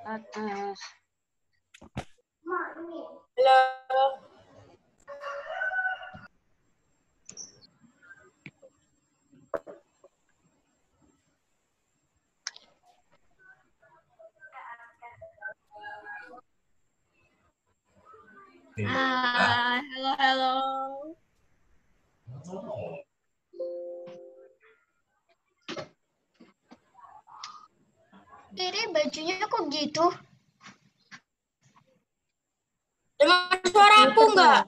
Atas. Halo. Hai, halo. Ini bajunya kok gitu? Dengar suaraku nggak?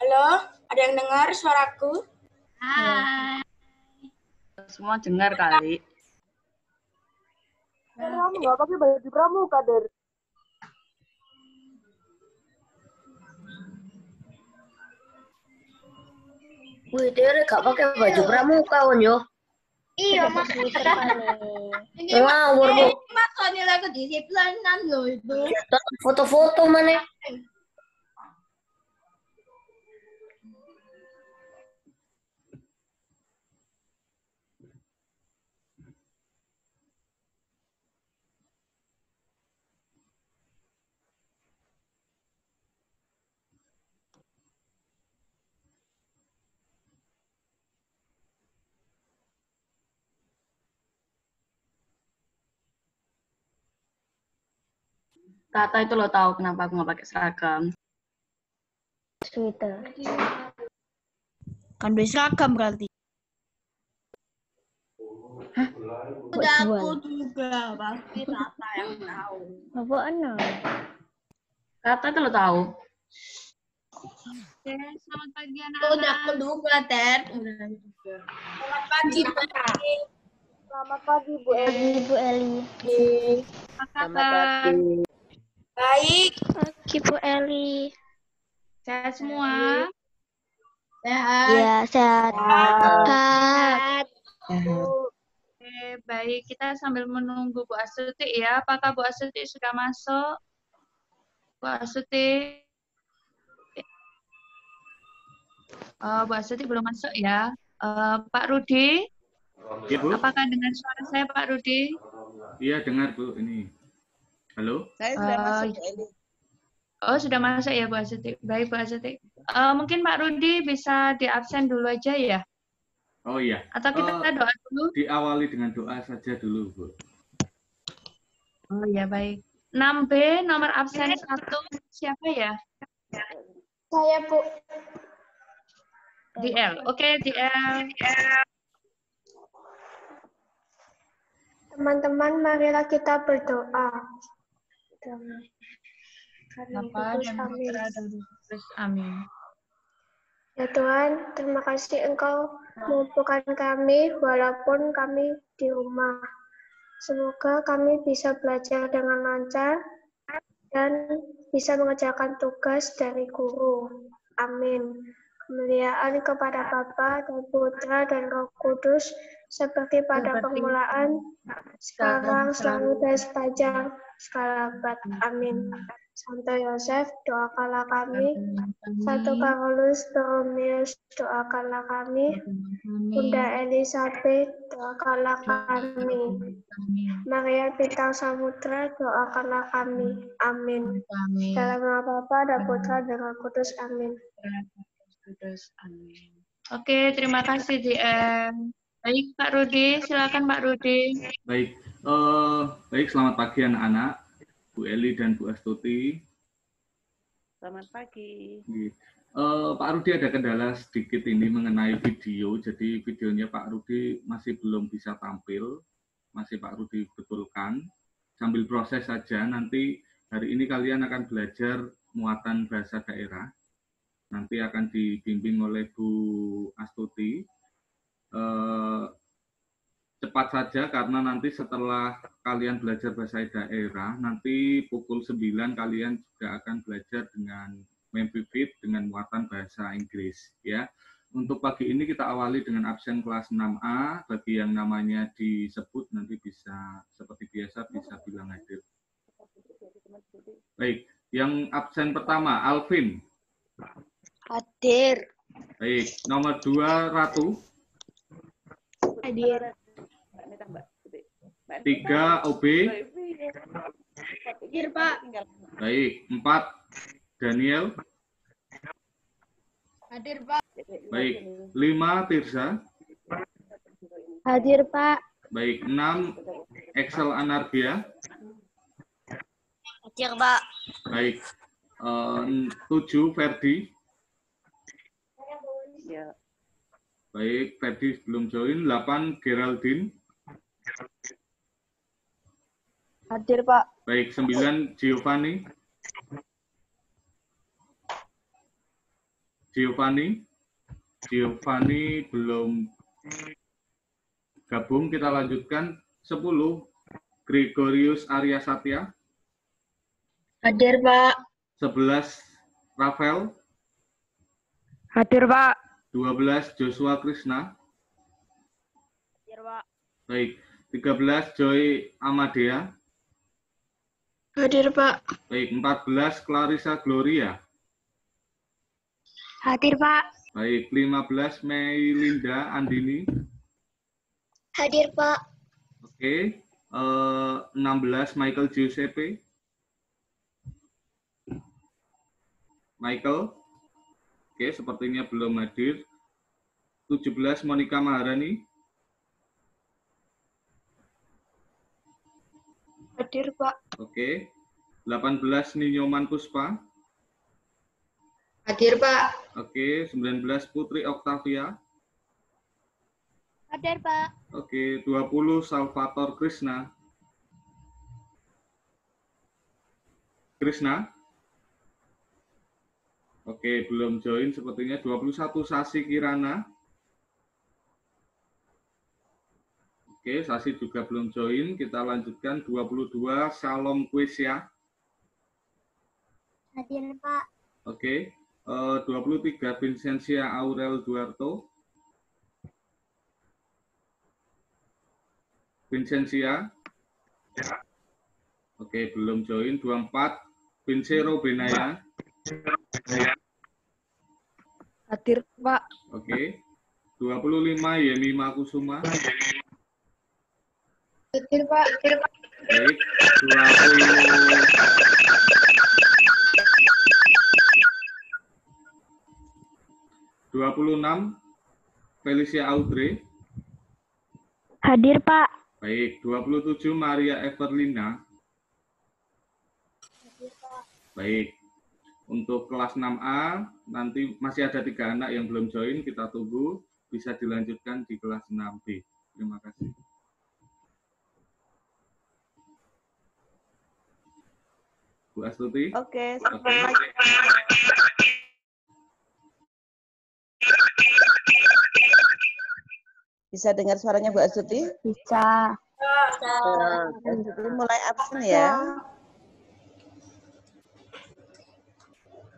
Halo, ada yang dengar suaraku? Hai. Semua dengar kali. Kamu nggak pakai baju pramuka, Der? Wih, Der gak pakai baju pramuka, Onyo. Iya, makanya. Ngawur, Bu. Makanya lagu disiplinan loh itu. Foto-foto mana? Tata itu lo tahu kenapa aku nggak pakai seragam. Twitter. Kan udah seragam berarti. Hah? Udah aku juga, pasti Tata yang tahu. Apaan? Tata itu lo tahu. Oke, selamat pagi anak-anak. Udah aku juga, Ter. Udah juga. Selamat pagi, Pak. Selamat pagi, Bu Eli. Bu Eli. Apa kabar? Baik. Pagi, Bu Eli. Sehat semua? Sehat. Ya, sehat. Sehat. Oke, baik. Kita sambil menunggu Bu Astuti ya. Apakah Bu Astuti sudah masuk? Bu Astuti. Bu Astuti belum masuk ya. Pak Rudi. Iya, Bu. Apakah dengar suara saya, Pak Rudi? Iya, dengar, Bu. Ini. Halo? Saya sudah masuk, Bu Eli. Oh, sudah masuk ya, Bu Astuti. Baik, Bu Astuti. Mungkin Pak Rudi bisa di absen dulu aja ya? Oh iya. Atau kita doa dulu? Diawali dengan doa saja dulu, Bu. Oh iya, baik. 6B, nomor absen 1, siapa ya? Saya, Bu. DL. Oke, DL. Teman-teman, marilah kita berdoa. Bapa dan Putra dan Roh Kudus. Amin. Ya Tuhan, terima kasih Engkau memampukan kami walaupun kami di rumah. Semoga kami bisa belajar dengan lancar dan bisa mengerjakan tugas dari guru. Amin. Kemuliaan kepada Bapa dan Putra dan Roh Kudus seperti pada permulaan, sekarang, selalu, dan sepanjang segala abad. Amin. Santo Yosef, doakanlah kami. Santo Karolus Borromeus, doakanlah kami. Bunda Elizabeth, doakanlah kami. Maria Bintang Samudra, doakanlah kami. Amin. Dalam nama Bapa dan Putra dan Roh Kudus. Amin. Amin. Oke, terima kasih DM. Baik, Pak Rudi, silakan Pak Rudi. Baik. Baik, selamat pagi anak-anak. Bu Eli dan Bu Astuti. Selamat pagi. Pak Rudi ada kendala sedikit ini mengenai video. Jadi videonya Pak Rudi masih belum bisa tampil. Masih Pak Rudi betulkan. Sambil proses saja, nanti hari ini kalian akan belajar muatan bahasa daerah. Nanti akan dibimbing oleh Bu Astuti. Cepat saja karena nanti setelah kalian belajar bahasa daerah, nanti pukul 9 kalian juga akan belajar dengan Memphis dengan muatan bahasa Inggris. Ya. Untuk pagi ini kita awali dengan absen kelas 6A. Bagi yang namanya disebut nanti bisa seperti biasa bisa bilang hadir. Baik, yang absen pertama Alvin. Hadir. Baik, nomor 2 Ratu. Hadir. 3 OB. Hadir, Pak. Baik, 4 Daniel. Hadir, Pak. Baik, 5 Tirza. Hadir, Pak. Baik, 6 Excel Anarbia. Hadir, Pak. Baik, 7 Ferdi. Ya. Baik, Ferdi belum join. 8 Geraldine. Hadir, Pak. Baik, 9 Giovanni. Giovanni belum gabung. Kita lanjutkan. 10 Gregorius Arya Satya. Hadir, Pak. 11 Rafael. Hadir, Pak. 12 Joshua Krishna. Hadir, Pak. Baik, 13 Joy Amadea. Hadir, Pak. Baik, 14 Clarissa Gloria. Hadir, Pak. Baik, 15 Meilinda Andini. Hadir, Pak. Oke, 16 Michael Giuseppe. Michael. Oke, sepertinya belum hadir. 17 Monica Maharani. Hadir, Pak. Oke. 18 Ninyoman Puspa. Hadir, Pak. Oke, 19 Putri Octavia. Hadir, Pak. Oke, 20 Salvator Krishna. Oke, belum join sepertinya. 21 Sasi Kirana. Oke, Sasi juga belum join. Kita lanjutkan. 22 Shalom Quesia. Hadir, Pak. Oke, 23 Vincentia Aurel Duarto. Vincentia. Oke, belum join. 24 Vincero Benaya. Hadir, Pak. Oke. 25 Yemima Kusuma. Hadir, Pak. Baik. 26 Felicia Audrey. Hadir, Pak. Baik. 27 Maria Everlina. Baik. Untuk kelas 6A, nanti masih ada 3 anak yang belum join, kita tunggu. Bisa dilanjutkan di kelas 6B. Terima kasih. Bu Astuti. Oke, Oke. bisa dengar suaranya Bu Astuti? Bisa. Bu Astuti mulai absen ya.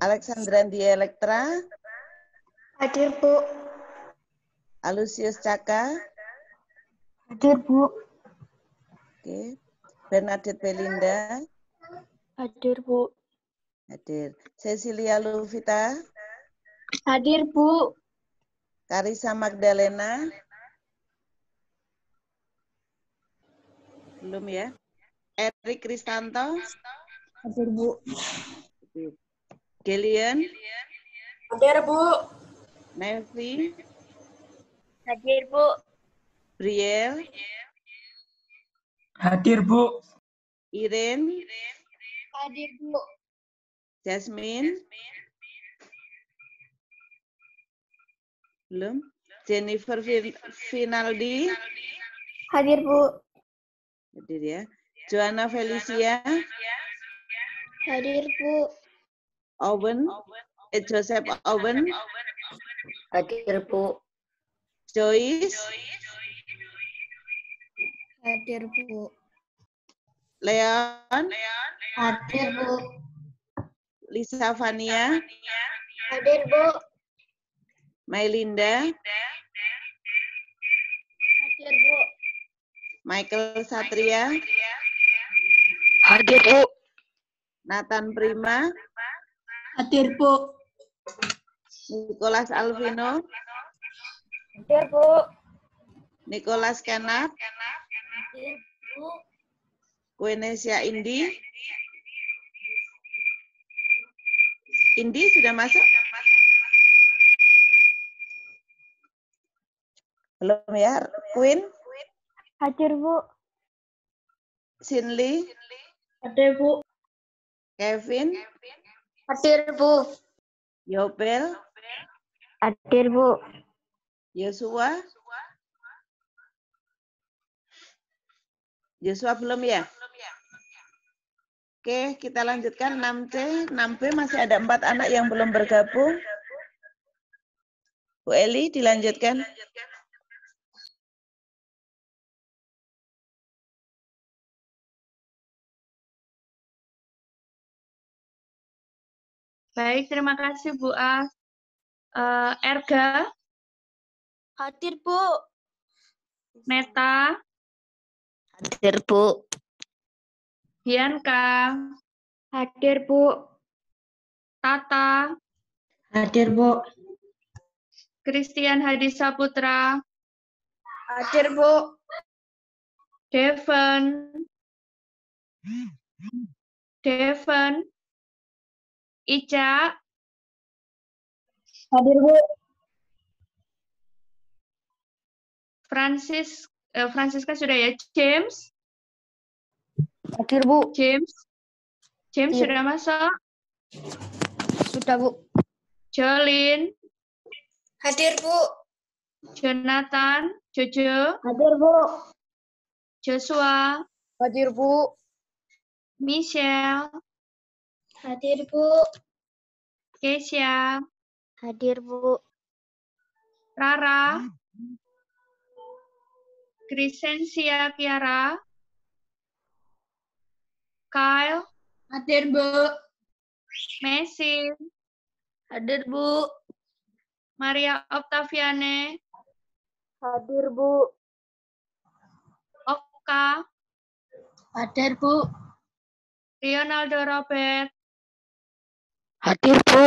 Alexandra Elektra, Hadir, Bu. Alusius Caka, Hadir, Bu. oke. Bernadette Belinda, Hadir, Bu. hadir. Cecilia Luvita, Hadir, Bu. Karisa Magdalena, belum ya. Erik Kristanto, Hadir, Bu. Gillian, Hadir, Bu. Nevi, Hadir, Bu. Briel, Hadir, Bu. Irene, Hadir, Bu. Jasmine, belum. Jennifer Finaldi, Hadir, Bu. hadir ya. Joanna Felicia, Hadir, Bu. Joseph Owen, Hadir, Bu. Joyce, Hadir, Bu. Leon, Hadir, Bu. Lisa Fania, Hadir, Bu. Mailinda, Hadir, Bu. Michael Satria, Hadir, Bu. Nathan Prima, Hadir, Bu. Nicholas Alvino, Hadir, Bu. Nicholas Kenat, Hadir, Bu. Wenesia Indi. Indi sudah masuk? Belum ya? Queen? Hadir, Bu. Sinli? Hadir, Bu. Kevin? Hadir, Bu. Yobel? Hadir, Bu. Yosua? Joshua belum ya? Oke, kita lanjutkan 6C. 6B masih ada 4 anak yang belum bergabung. Bu Eli, dilanjutkan. Baik, terima kasih Bu As. Erga, Hadir, Bu. Neta, Hadir, Bu. Bianca, Hadir, Bu. Tata, Hadir, Bu. Christian Hadi Saputra, Hadir, Bu. Devon, Ica, Hadir, Bu. Francisca sudah ya, James, Hadir, Bu. James Hadir. sudah masuk, Sudah, Bu. Jolin, Hadir, Bu. Jonathan, Jojo, Hadir, Bu. Joshua, Hadir, Bu. Michelle, Hadir, Bu. Keisha, Hadir, Bu. Rara, Krisensia Kiara, Kyle, Hadir, Bu. Messi, Hadir, Bu. Maria Octaviane, Hadir, Bu. Oka, Hadir, Bu. Leonardo Robert, Hadir, Bu.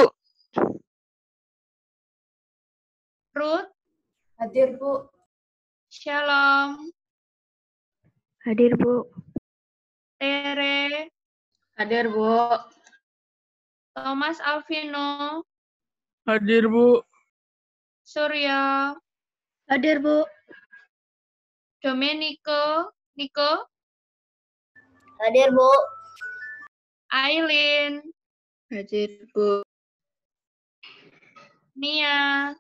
Ruth, Hadir, Bu. Shalom, Hadir, Bu. Tere, Hadir, Bu. Thomas Alvino, Hadir, Bu. Surya, Hadir, Bu. Domenico, Nico, Hadir, Bu. Aileen, Hadir, Bu. Nia.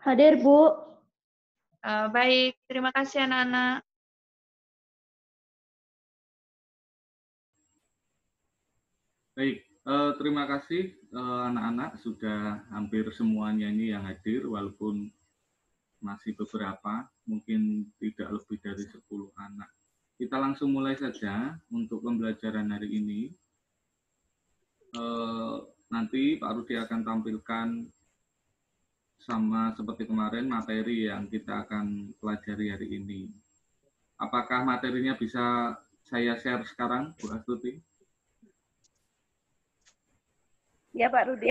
Hadir, Bu. Baik, terima kasih anak-anak. Baik, terima kasih anak-anak, sudah hampir semuanya ini yang hadir, walaupun masih beberapa, mungkin tidak lebih dari 10 anak. Kita langsung mulai saja untuk pembelajaran hari ini. Nanti Pak Rudi akan tampilkan sama seperti kemarin materi yang kita akan pelajari hari ini. Apakah materinya bisa saya share sekarang, Bu Astuti? Ya Pak Rudi.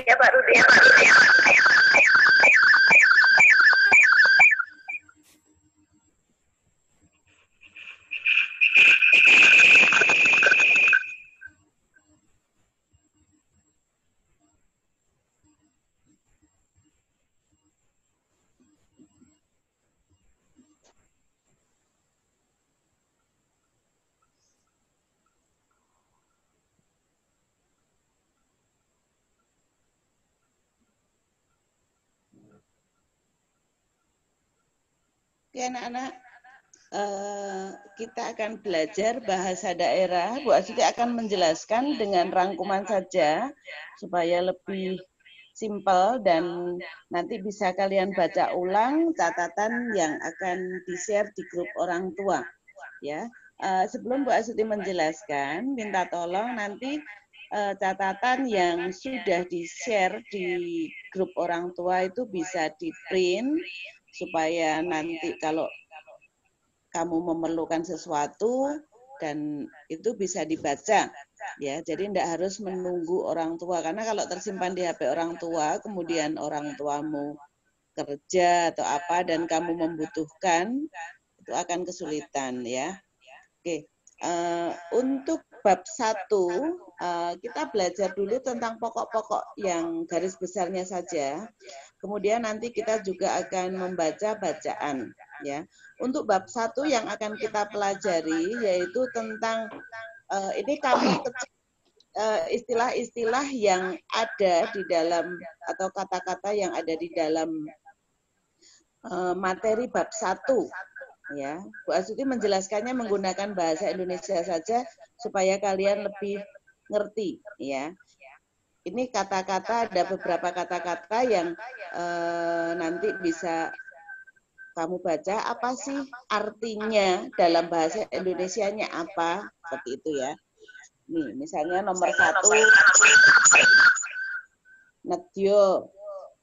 Oke anak-anak, kita akan belajar bahasa daerah. Bu Astuti akan menjelaskan dengan rangkuman saja supaya lebih simpel dan nanti bisa kalian baca ulang catatan yang akan di-share di grup orang tua. Ya, sebelum Bu Astuti menjelaskan, minta tolong nanti catatan yang sudah di-share di grup orang tua itu bisa di-print supaya nanti kalau kamu memerlukan sesuatu dan itu bisa dibaca ya. Jadi tidak harus menunggu orang tua, karena kalau tersimpan di HP orang tua kemudian orang tuamu kerja atau apa dan kamu membutuhkan, itu akan kesulitan ya. Oke, Untuk bab 1, kita belajar dulu tentang pokok-pokok yang garis besarnya saja. Kemudian nanti kita juga akan membaca bacaan. Ya. Untuk bab 1 yang akan kita pelajari yaitu tentang ini kamus kecil, istilah-istilah yang ada di dalam atau kata-kata yang ada di dalam materi bab 1. Ya, Bu Astuti menjelaskannya menggunakan bahasa Indonesia saja supaya kalian lebih ngerti. Ya, ini kata-kata, ada beberapa kata-kata yang nanti bisa kamu baca apa sih artinya dalam bahasa Indonesianya apa, seperti itu ya. Nih, misalnya nomor 1, nedyo.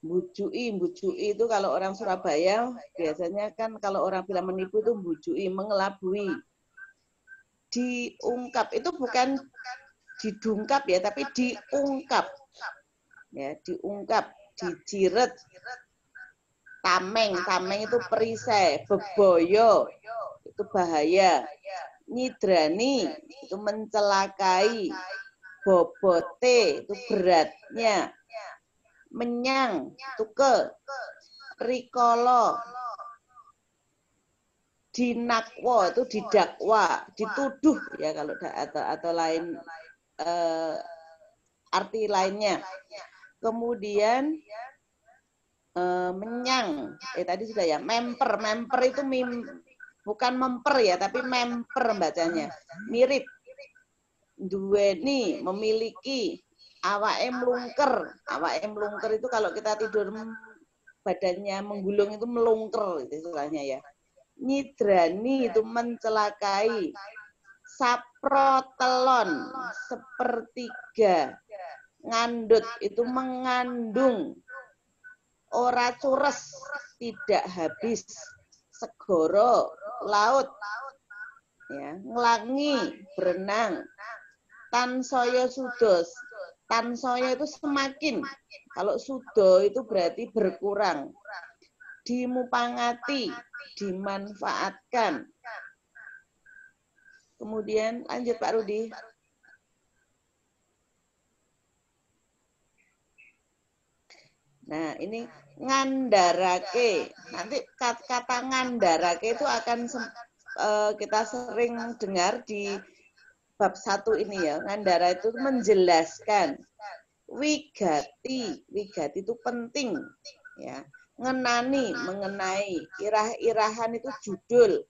Bujui itu kalau orang Surabaya biasanya kan kalau orang bilang menipu itu bujui, mengelabui. Diungkap itu bukan didungkap ya, tapi diungkap. Ya, diungkap, dijiret. Tameng itu perisai, beboyo itu bahaya. Nyidrani itu mencelakai. Bobote itu beratnya. Menyang itu rikolo, dinakwo itu didakwa, dituduh ya kalau atau lain arti lainnya. Kemudian menyang, tadi sudah ya, memper itu bukan memper ya, tapi memper bacanya, mirip, duweni, memiliki. Awake mlungker itu kalau kita tidur badannya menggulung itu melungker itu istilahnya ya. Nyidrani itu mencelakai. Saprotelon sepertiga. Ngandut itu mengandung. Ora cures tidak habis. Segoro laut. Ya, nglangi berenang. Tansaya sudos. Tansaya itu semakin. Kalau sudo itu berarti berkurang. Dimupangati, dimanfaatkan. Kemudian lanjut Pak Rudi. Nah, ini ngandarake. Nanti kata ngandarake itu akan kita sering dengar di bab 1 ini ya, ngandara itu menjelaskan. Wigati itu penting ya. Ngenani, mengenai. Irah-irahan itu judul.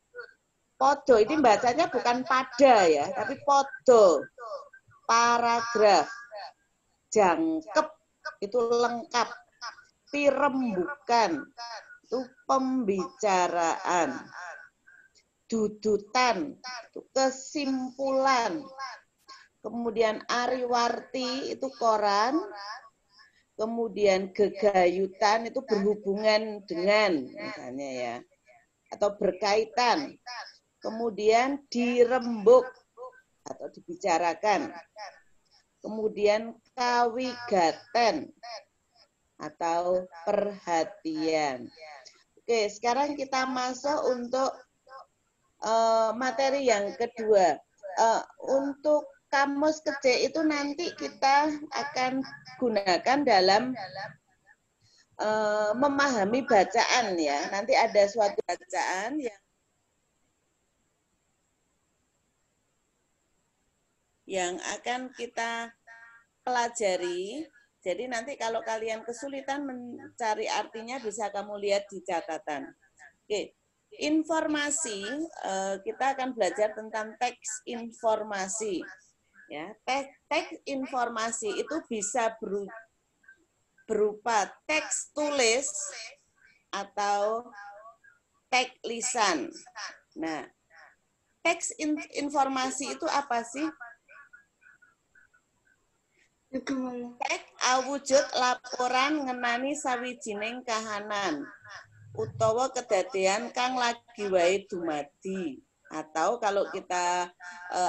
Podo ini bacanya bukan pada ya, tapi podo. Paragraf. Jangkep itu lengkap. Pirembukan itu pembicaraan. Dudutan, itu kesimpulan. Kemudian ariwarti itu koran. Kemudian gegayutan itu berhubungan dengan, misalnya ya, atau berkaitan. Kemudian dirembuk atau dibicarakan. Kemudian kawigaten atau perhatian. Oke, sekarang kita masuk untuk materi yang kedua. Untuk kamus kecil itu nanti kita akan gunakan dalam memahami bacaan ya. Nanti ada suatu bacaan yang akan kita pelajari. Jadi nanti kalau kalian kesulitan mencari artinya bisa kamu lihat di catatan. Oke. Informasi, kita akan belajar tentang teks informasi. Ya, teks informasi itu bisa berupa teks tulis atau teks lisan. Nah, teks informasi itu apa sih? Teks awujud laporan ngenani sawijining kahanan utawa kedadean kang lagi wae dumadi. Atau kalau kita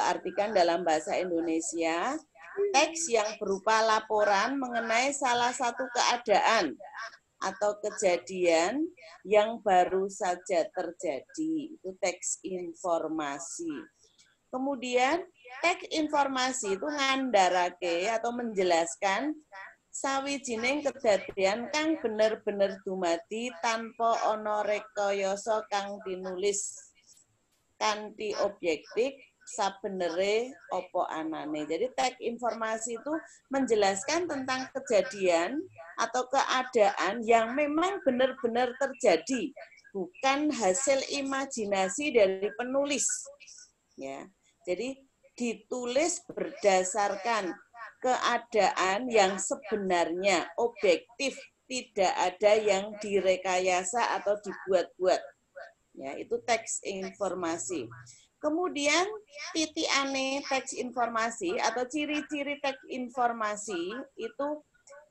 artikan dalam bahasa Indonesia, teks yang berupa laporan mengenai salah satu keadaan atau kejadian yang baru saja terjadi. Itu teks informasi. Kemudian teks informasi itu ngandharake atau menjelaskan sawijining kedadian kang bener-bener dumadi tanpa ana rekayasa kang tinulis kanthi objektif sabenere apa anane. Jadi teks informasi itu menjelaskan tentang kejadian atau keadaan yang memang benar-benar terjadi, bukan hasil imajinasi dari penulis. Ya. Jadi ditulis berdasarkan keadaan yang sebenarnya objektif, tidak ada yang direkayasa atau dibuat-buat. Ya, itu teks informasi. Kemudian titikane teks informasi atau ciri-ciri teks informasi itu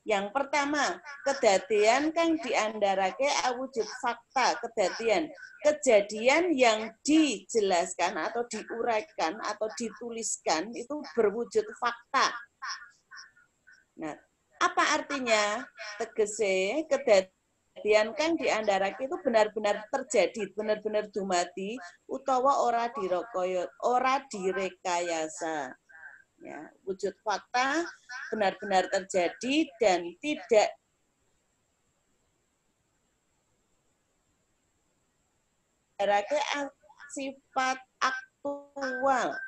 yang pertama, kedadian kang diandharake awujud fakta kedadian. Kejadian yang dijelaskan atau diuraikan atau dituliskan itu berwujud fakta. Nah, apa artinya? Tegese kedadian kang diandharake itu benar-benar terjadi, benar-benar dumadi utawa ora direkayasa. Ya, wujud fakta benar-benar terjadi dan tidak sifat aktual.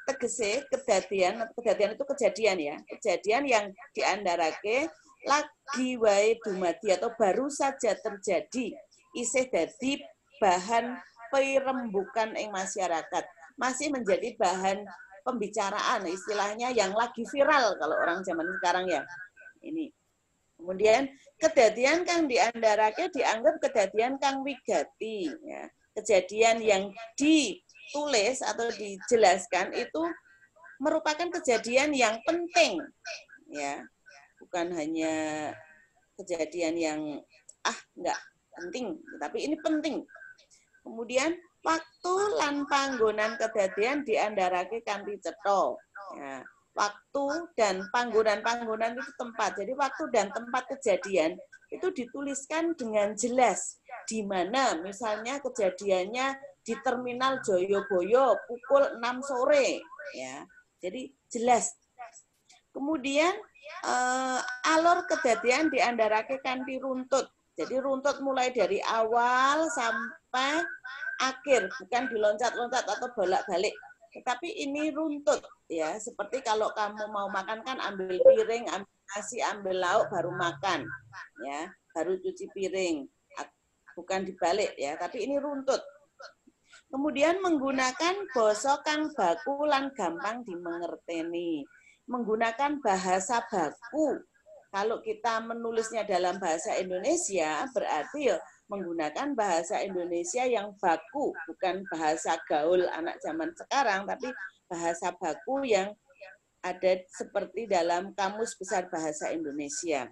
Tegese kedadian itu kejadian ya, kejadian yang diandharake lagi wae dumadi atau baru saja terjadi, isih dadi bahan pirembugan ing masyarakat, masih menjadi bahan pembicaraan, istilahnya yang lagi viral kalau orang zaman sekarang ya. Ini. Kemudian kedadian kang diandharake dianggap kedadian kang wigati, ya. Kejadian yang ditulis atau dijelaskan itu merupakan kejadian yang penting, ya. Bukan hanya kejadian yang enggak penting, tapi ini penting. Kemudian waktu lan panggonan kedadian diandharake kanthi cetha. Ya, waktu dan panggonan itu tempat. Jadi waktu dan tempat kejadian itu dituliskan dengan jelas. Di mana misalnya kejadiannya di Terminal Joyoboyo pukul 6 sore. Ya, jadi jelas. Kemudian alur kedadian diandharake kanthi runtut. Jadi runtut mulai dari awal sampai akhir, bukan diloncat-loncat atau bolak-balik. Tetapi ini runtut, ya. Seperti kalau kamu mau makan kan ambil piring, ambil nasi, ambil lauk, baru makan, ya. Baru cuci piring, bukan dibalik, ya. Tapi ini runtut. Kemudian menggunakan basa kang baku lan gampang dimengerteni. Menggunakan bahasa baku. Kalau kita menulisnya dalam bahasa Indonesia, berarti ya menggunakan bahasa Indonesia yang baku, bukan bahasa gaul anak zaman sekarang, tapi bahasa baku yang ada seperti dalam Kamus Besar Bahasa Indonesia.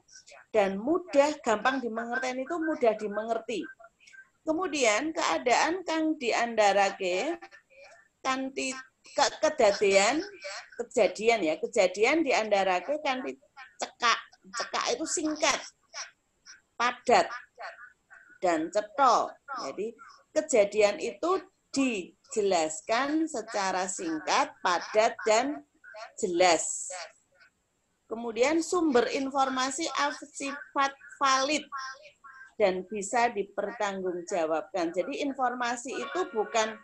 Dan mudah, gampang dimengerti itu mudah dimengerti. Kemudian keadaan kang diandharake kanthi kejadian diandharake kanthi cekak. Cekak itu singkat, padat, dan cetha. Jadi kejadian itu dijelaskan secara singkat, padat, dan jelas. Kemudian sumber informasi sifat valid dan bisa dipertanggungjawabkan. Jadi informasi itu bukan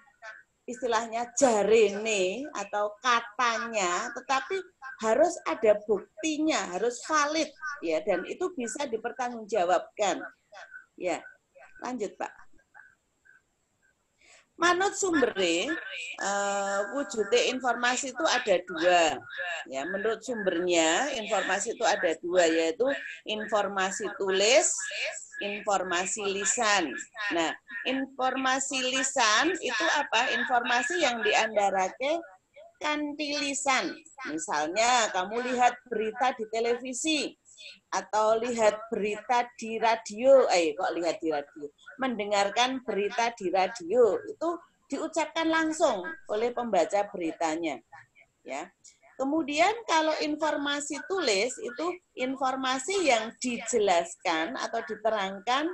istilahnya jarene atau katanya, tetapi harus ada buktinya, harus valid, ya, dan itu bisa dipertanggungjawabkan. Ya, lanjut Pak. Manut sumbere, wujude informasi itu ada dua. Ya, menurut sumbernya informasi itu ada dua, yaitu informasi tulis, informasi lisan. Nah, informasi lisan itu apa? Informasi yang diandharake kanthi lisan. Misalnya kamu lihat berita di televisi atau lihat berita di radio, mendengarkan berita di radio itu diucapkan langsung oleh pembaca beritanya. Ya. Kemudian kalau informasi tulis itu informasi yang dijelaskan atau diterangkan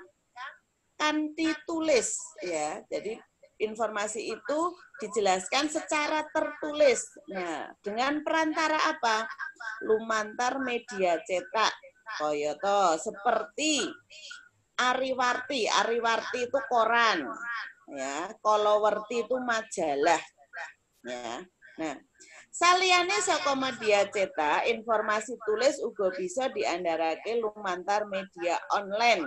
kanthi tulis, ya. Jadi informasi itu dijelaskan secara tertulis. Nah, dengan perantara apa? Lumantar media cetak. Koyoto seperti Ariwarti. Ariwarti itu koran, ya. Kolowerti itu majalah, ya. Nah, saliyane saka media cetak, informasi tulis uga bisa diandharake lumantar media online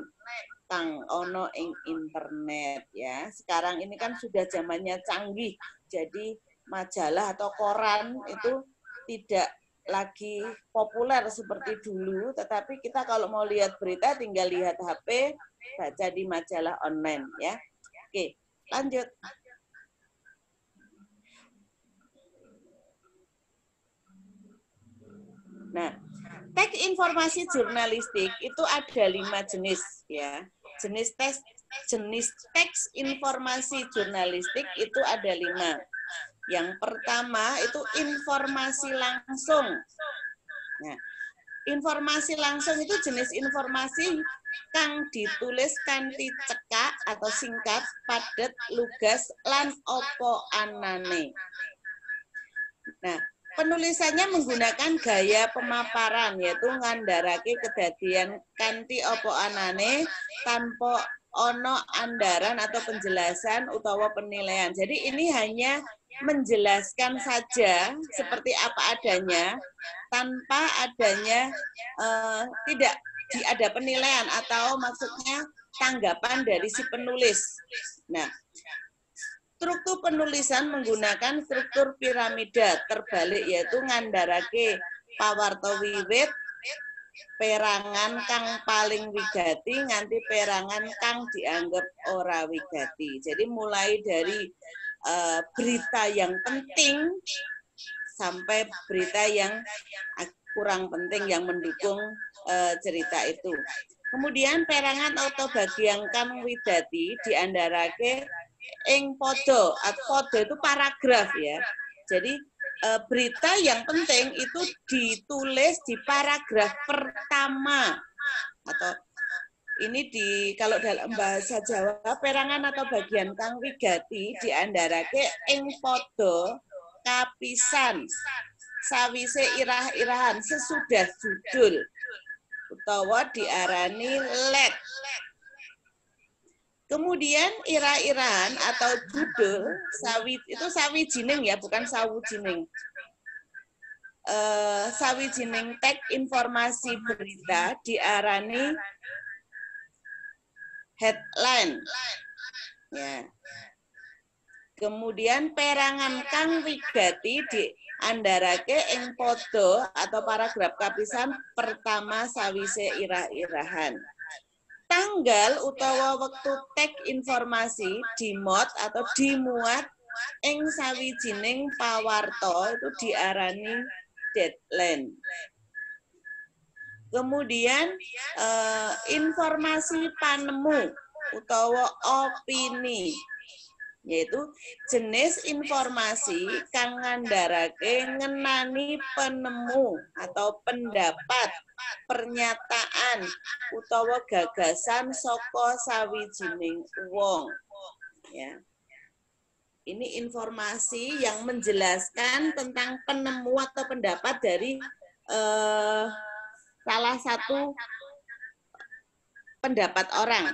kang ono ing internet, ya. Sekarang ini kan sudah zamannya canggih, jadi majalah atau koran itu tidak lagi populer seperti dulu, tetapi kita kalau mau lihat berita tinggal lihat HP, baca di majalah online, ya. Oke, lanjut. Nah, teks informasi jurnalistik itu ada 5 jenis, ya. Jenis teks informasi jurnalistik itu ada 5. Yang pertama itu informasi langsung. Nah, informasi langsung itu jenis informasi kang ditulis kanthi cekak atau singkat, padet, lugas, lan opo anane. Nah, penulisannya menggunakan gaya pemaparan, yaitu ngandharake kedadian kanthi opo anane tanpa ono andaran atau penjelasan utawa penilaian. Jadi ini hanya menjelaskan saja seperti apa adanya tanpa adanya tidak ada penilaian atau maksudnya tanggapan dari si penulis. Nah, struktur penulisan menggunakan struktur piramida terbalik, yaitu ngandharake pawarta wiwit, perangan kang paling wigati nganti perangan kang dianggap ora wigati. Jadi mulai dari berita yang penting sampai berita yang kurang penting yang mendukung cerita itu. Kemudian perangan atau bagian kang widati diandharake ing podo. Podo itu paragraf, ya. Jadi berita yang penting itu ditulis di paragraf pertama, atau ini kalau dalam bahasa Jawa perangan atau bagian kang wigati diandharake ing podo kapisan sawise irah-irahan sesudah judul utawa diarani let. Kemudian irah-irahan atau judul itu sawijining, ya, bukan sawujining. Sawijining teks informasi berita diarani headline, ya. Kemudian perangan kang wigati diandharake ing podo atau paragraf kapisan pertama sawise irah-irahan. Tanggal utawa wektu teks informasi dimot atau dimuat ing sawijining pawarta itu diarani deadline. Kemudian informasi panemu utawa opini, yaitu jenis informasi kang ngandharake ngenani penemu atau pendapat, pernyataan utawa gagasan saka sawijining wong, ya. Ini informasi yang menjelaskan tentang penemu atau pendapat dari salah satu pendapat orang,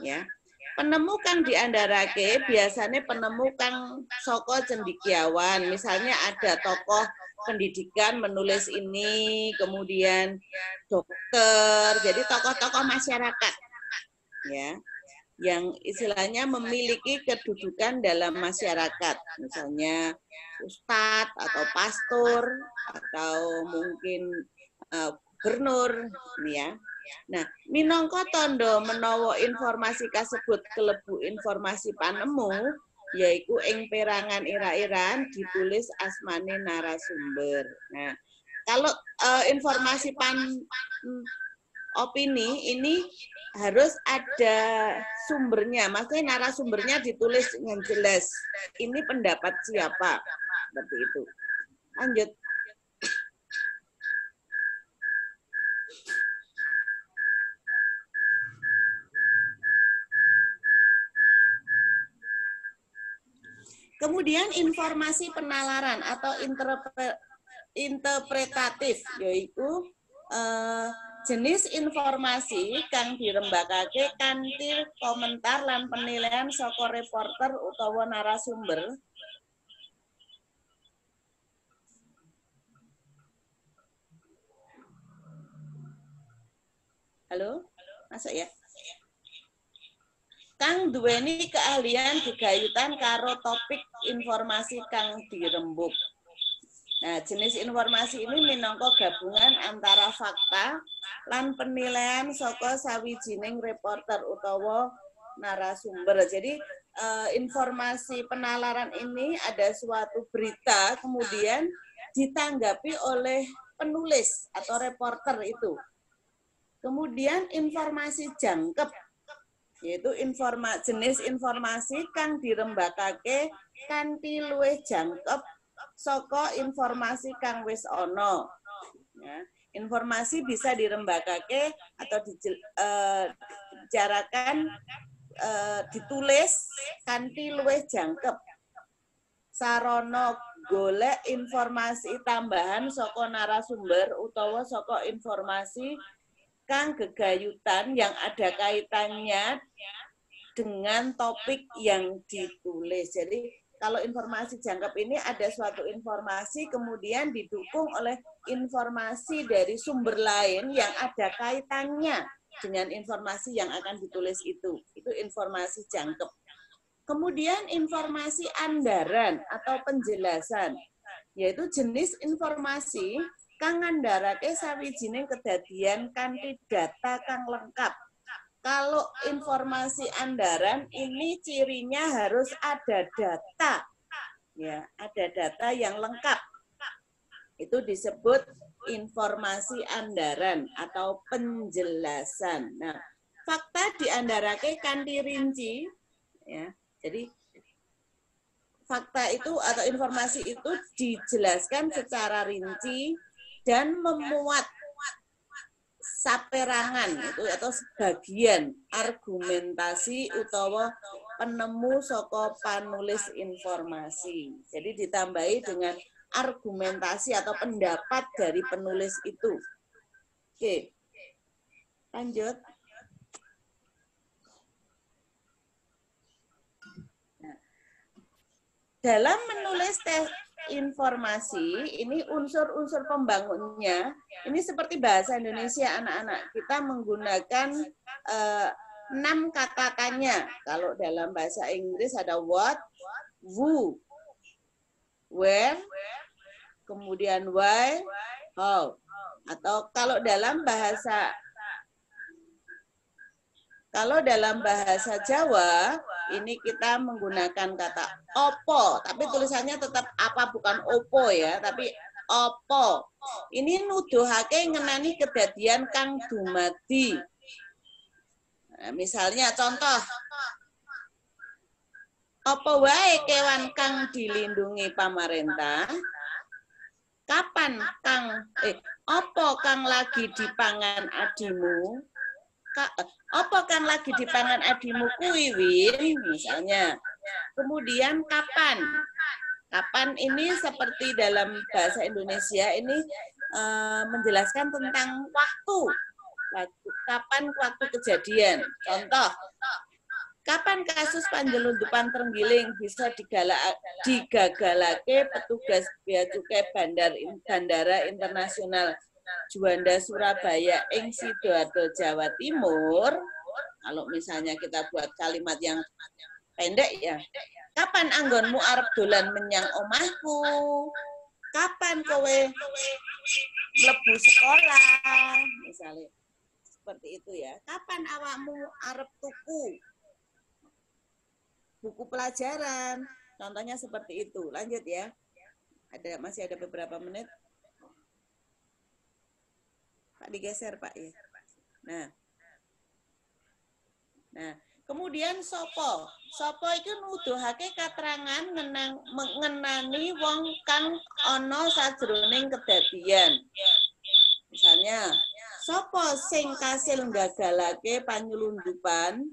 ya. Penemu kang diandharake biasanya penemu kang saka cendekiawan. Misalnya ada tokoh pendidikan menulis ini, kemudian dokter, jadi tokoh-tokoh masyarakat, ya, yang istilahnya memiliki kedudukan dalam masyarakat, misalnya ustadz atau pastor atau mungkin gubernur, ya. Nah, minangka tandha menawa informasi kasebut kelebu informasi panemu, yaiku ing perangan ira-iran ditulis asmane narasumber. Nah, kalau informasi opini ini harus ada sumbernya, maksudnya narasumbernya ditulis dengan jelas. Ini pendapat siapa, seperti itu. Lanjut. Kemudian informasi penalaran atau interpretatif, yaitu jenis informasi kang dirembakake kanthi komentar lan penilaian saka reporter utawa narasumber. Halo, masuk ya? Kang duweni keahlian gegayutan karo topik informasi kang dirembuk. Nah, jenis informasi ini minangka gabungan antara fakta lan penilaian saka sawijining reporter utawa narasumber. Jadi informasi penalaran ini ada suatu berita kemudian ditanggapi oleh penulis atau reporter itu. Kemudian informasi jangkep, yaitu jenis informasi kang dirembakake kanthi luwih jangkep saka informasi kang wis ana. Ya, informasi bisa dirembakake atau dijarakan ditulis kanthi luwih jangkep. Sarana golek informasi tambahan saka narasumber utawa saka informasi kang gegayutan yang ada kaitannya dengan topik yang ditulis. Jadi kalau informasi jangkep ini ada suatu informasi kemudian didukung oleh informasi dari sumber lain yang ada kaitannya dengan informasi yang akan ditulis itu. Itu informasi jangkep. Kemudian informasi andaran atau penjelasan, yaitu jenis informasi kang ngandharake sawijining kedadian kanthi data kang lengkap. Kalau informasi andaran ini cirinya harus ada data. Ya, ada data yang lengkap. Itu disebut informasi andaran atau penjelasan. Nah, fakta diandharake kanthi rinci, ya. Jadi fakta itu atau informasi itu dijelaskan secara rinci dan memuat saperangan itu atau sebagian argumentasi utawa penemu saka panulis informasi. Jadi ditambahi dengan argumentasi atau pendapat dari penulis itu. Oke. Lanjut. Nah, dalam menulis informasi, ini unsur-unsur pembangunnya, ini seperti bahasa Indonesia anak-anak, kita menggunakan 6 katakannya. Kalau dalam bahasa Inggris ada what, who, where, kemudian why, how. Atau kalau dalam bahasa Jawa, ini kita menggunakan kata opo, tapi tulisannya tetap apa, bukan opo ya, tapi opo. Ini nuduhake ngenani kedadian kang dumadi. Nah, misalnya contoh, apa wae kewan kang dilindungi pamarentah? Kapan apa kang lagi dipangan adimu? Apa kang lagi dipangan adimu kuwi Win, misalnya. Kemudian kapan? Kapan ini seperti dalam bahasa Indonesia ini menjelaskan tentang waktu. Kapan waktu kejadian. Contoh, kapan kasus panjelundupan terenggiling bisa digagalake petugas bea cukai Bandara Internasional Juanda Surabaya ing Sidoarjo Jawa Timur. Kalau misalnya kita buat kalimat yang pendek ya, kapan anggonmu arep dolan menyang omahku? Kapan kowe mlebu sekolah? Misalnya seperti itu ya. Kapan awakmu arep tuku buku pelajaran? Contohnya seperti itu. Lanjut ya. Masih ada beberapa menit. Pak digeser Pak ya. Nah, kemudian sopo itu nuduhake katerangan mengenani wong kang ana sajroning kedadian. Misalnya, sopo sing kasil nggagalake panyelundupan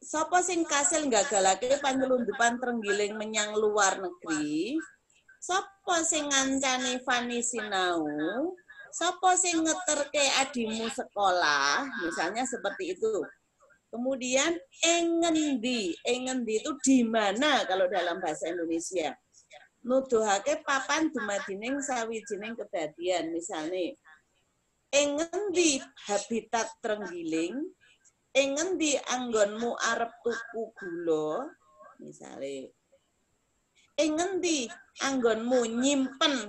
sapa sing kasil nggagalake panyelundupan Trenggiling menyang luar negeri? Sapa sing ngancani Fani sinau? Sapa sing ngeterke adimu sekolah? Misalnya seperti itu. Kemudian engendi itu di mana kalau dalam bahasa Indonesia? Nuduhake papan dumadining sawijining kedadian. Misalnya engendi habitat Trenggiling? Engendi anggonmu arep tuku gula? Misalnya engendi anggonmu nyimpen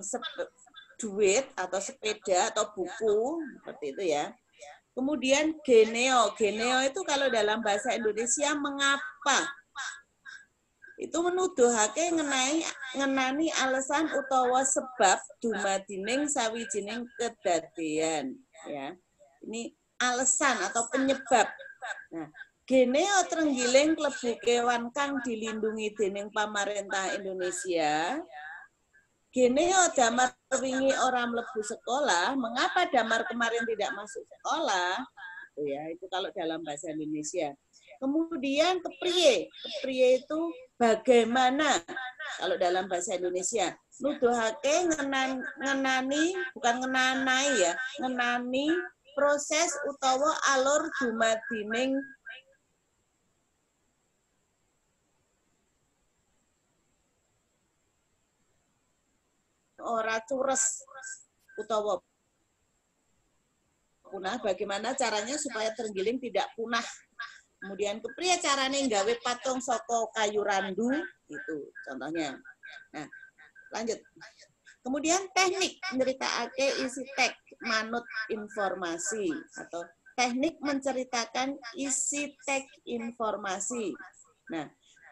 duit atau sepeda atau buku, seperti itu ya. Kemudian geneo itu kalau dalam bahasa Indonesia mengapa? Itu menuduhake ngenani alasan utawa sebab dumadining sawijining kedadian, ya. Ini alasan atau penyebab. Nah, geneo Trenggiling klebu kewan kang dilindungi dening pamarentah Indonesia. Geneo Damar wingi ora mlebu sekolah, mengapa Damar kemarin tidak masuk sekolah? Itu ya, itu kalau dalam bahasa Indonesia. Kemudian kepriye itu bagaimana kalau dalam bahasa Indonesia? Nuduhake ngenani bukan ngenanai ya, ngenani proses utawa alur dumadining ora cures utawa punah, bagaimana caranya supaya Trenggiling tidak punah. Kemudian kepriye carane nggawe patung saka kayu randu, itu contohnya. Nah, lanjut. Kemudian teknik nyeritakake isi teks manut informasi atau teknik menceritakan isi teks informasi. Nah,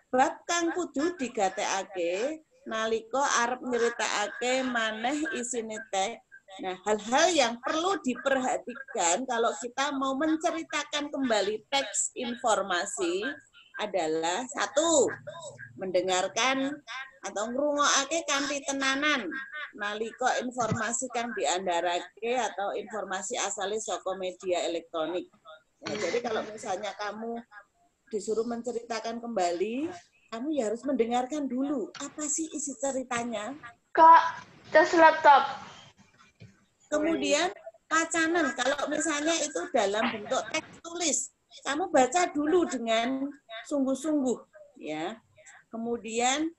bab kang kudu digatekake nalika arep nyeritakake maneh isine teks. Nah, hal-hal yang perlu diperhatikan kalau kita mau menceritakan kembali teks informasi adalah satu, mendengarkan atau ngrungokake kanthi tenanan nalika informasi kang diandharake atau informasi asale saka media elektronik. Nah, jadi kalau misalnya kamu disuruh menceritakan kembali, kamu ya harus mendengarkan dulu apa sih isi ceritanya. Kak, tes laptop. Kemudian pacanan, kalau misalnya itu dalam bentuk teks tulis, kamu baca dulu dengan sungguh-sungguh, ya. Kemudian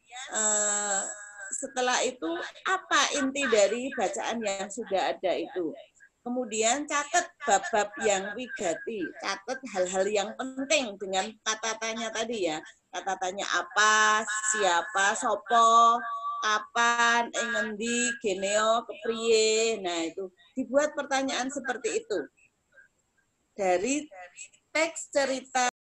setelah itu apa inti dari bacaan yang sudah ada itu. Kemudian catat bab-bab yang wigati, catat hal-hal yang penting dengan kata tanya tadi ya. Kata tanya apa, siapa, sopo, kapan, engendi, geneo, kepriye. Nah, itu dibuat pertanyaan seperti itu. Dari teks cerita